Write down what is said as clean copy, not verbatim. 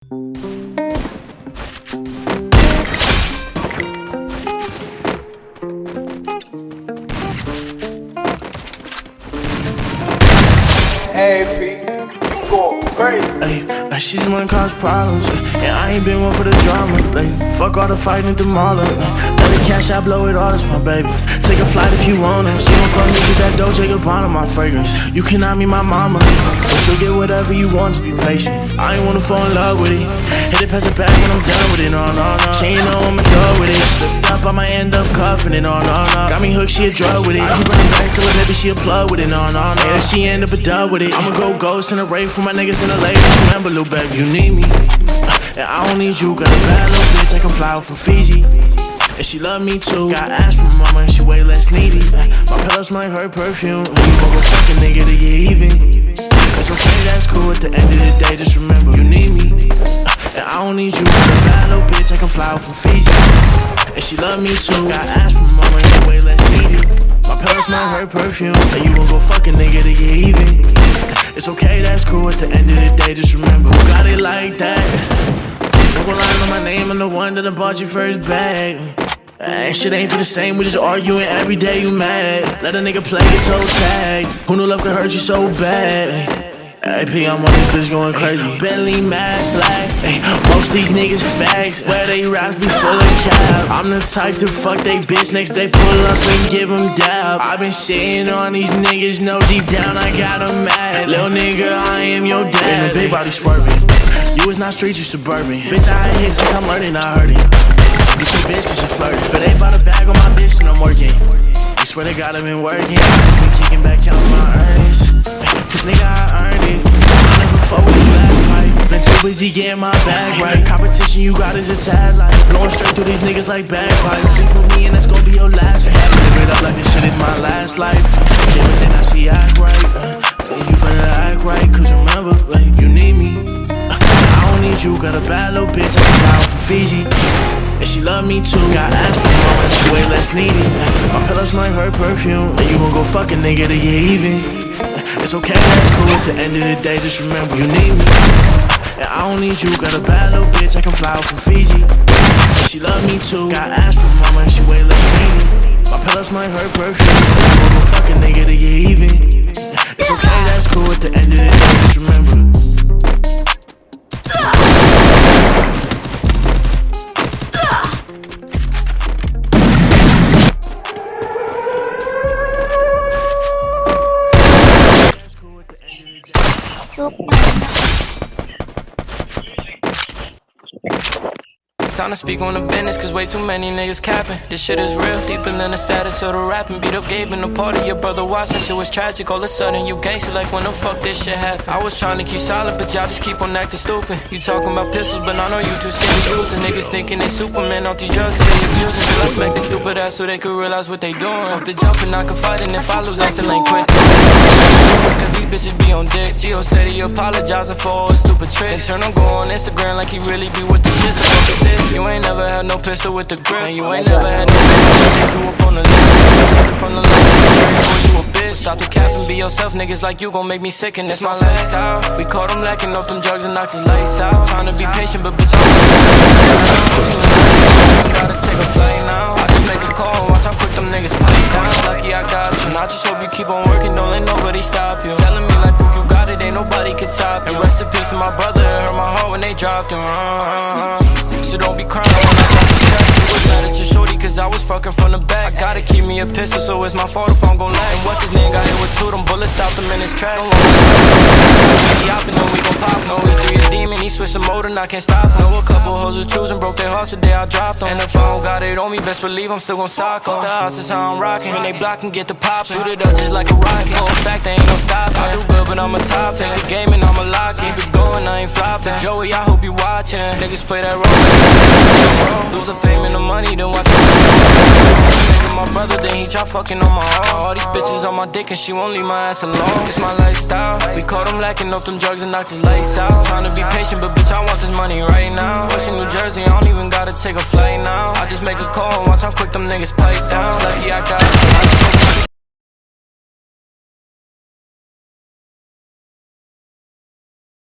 Hey, P, you go crazy. Ay, she's the one that cause problems, and I ain't been one for the drama. Like, fuck all the fighting through Marlon. Let the cash, I blow it all, that's my baby. Take a flight if you wanna. She don't fuck me cause that Dolce Gabbana my fragrance. You cannot be my mama, but she'll get whatever you want, just be patient. I ain't wanna fall in love with it. Hit it past the back when I'm done with it, no. She ain't know I'm in love with it. Slipped up, I might end up cuffing it, no. Got me hooked, she a drug with it. I keep running back till a baby, she a plug with it, no. Yeah, she end up a dub with it. I'ma go ghost in a rave for my niggas in the lake. Remember, little baby, you need me. And I don't need you, got a bad little bitch, I can fly out from Fiji. And she love me too. Got ass from mama and she way less needy. My pillow smell like her perfume. And you gon' go fuck a nigga to get even. It's okay, that's cool. At the end of the day, just remember you need me. And I don't need you. Got a bad little bitch, I can fly out from Fiji. And she love me too. Got ass from mama and she way less needy. My pillow smell like her perfume. And you gon' go fuck a nigga to get even. It's okay, that's cool. At the end of the day, just remember who got it like that. Don't go lying on my name, I'm the one that bought your first bag. Shit ain't be the same, we just arguing every day, you mad. Let a nigga play your toe tag. Who knew love could hurt you so bad? AP, I'm on this bitch going crazy. Bentley, mad black. Most these niggas facts, where they raps be full of cap. I'm the type to fuck they bitch, next they pull up and give them dab. I been shitting on these niggas, know deep down I got them mad. Little nigga, I am your dad. And a big body swerving. You was not street, you suburban. Bitch, I ain't hit since I'm learning, I heard it. Get your bitch cause you flirting. But they bought a bag on my bitch and I'm working. I swear to God I've been working. Been kicking back counting my earnings. Cause nigga I earned it. I never fuck with the black pipe. Been too busy getting my bag right. Competition you got is a tad like blowing straight through these niggas like bagpipes. You for me and that's gonna be your last life. Live it up like this shit is my last life. Yeah, but then I see act right. You better act right cause remember like you need me. I don't need you, got a bad little bitch, I can fly out from Fiji. And she love me too, got ass from mama and she way less needy. My pillow smell like her perfume, and you gon' go fuck a nigga to get even. It's okay, that's cool, at the end of the day, just remember you need me. And I don't need you, got a bad little bitch, I can fly out from Fiji. And she love me too, got ass from mama and she way less needy. My pillow smell like her perfume, and you gon' go fuck a nigga to get even. It's okay, that's cool, at the end of the day, just remember. Time to speak on the business, cause way too many niggas capping. This shit is real, deeper than the status of the rapping. Beat up Gabe in the party, your brother watched, that shit was tragic. All of a sudden you gangster, like when the fuck this shit happened. I was trying to keep silent, but y'all just keep on acting stupid. You talking about pistols, but I know you too scared to use it. Niggas thinking they Superman off these drugs, they abusing. Till I smack they stupid ass so they could realize what they doing. Fuck the jumping, I can fight, and if I lose, I still ain't quit. Cause these bitches be on dick. Gio said he apologizing for all his stupid tricks. And turn him go on Instagram like he really be with the shit. The fuck is this? You ain't never had no pistol with the grip. And you ain't never had no bitch take you up on the list. From the left, you a bitch. Stop the cap and be yourself. Niggas like you gon' make me sick, and it's my lifestyle. We caught him lacking off them drugs and knocked his lights out. Tryna be patient, but bitch, I'm gotta take a flight now. I just make a call and watch how quick them niggas pipe down. Lucky I got you. I just hope you keep on working, don't let nobody stop you. Telling me like proof you got it, ain't nobody can top you. And rest in peace to my brother, it hurt my heart when they dropped him. So don't be crying when I got distracted. Was mad at your shorty cause I was fucking from the back. I gotta keep me a pistol, so it's my fault if I'm gon' lag. And what's his name got hit with two, them bullets stopped him in his tracks. Yapping, then we gon' pop. No, he a demon, he switched the mode and I can't stop. Know a couple hoes who choosing, broke their hearts today I dropped them. And if I don't got it on me, best believe I'm still gon' sock on. The house is how I'm rocking. When they block and get the pop, shoot it up just like a rocket. For a fact, they ain't no stop. I do good, but I'm a top. Take the game and I'ma lock. Keep it going, I ain't flopping. Joey, I hope you watching. Niggas play that role. Lose the fame and the money, then watch it. My brother, then he try fucking on my arm. All these bitches on my dick and she won't leave my ass alone. It's my lifestyle. We caught him lacking off them drugs and knocked his lights out. Tryna be patient, but bitch, I want this money right now. Washing New Jersey, I don't even gotta take a flight now. I just make a call and watch how quick them niggas pipe down. Lucky I got it.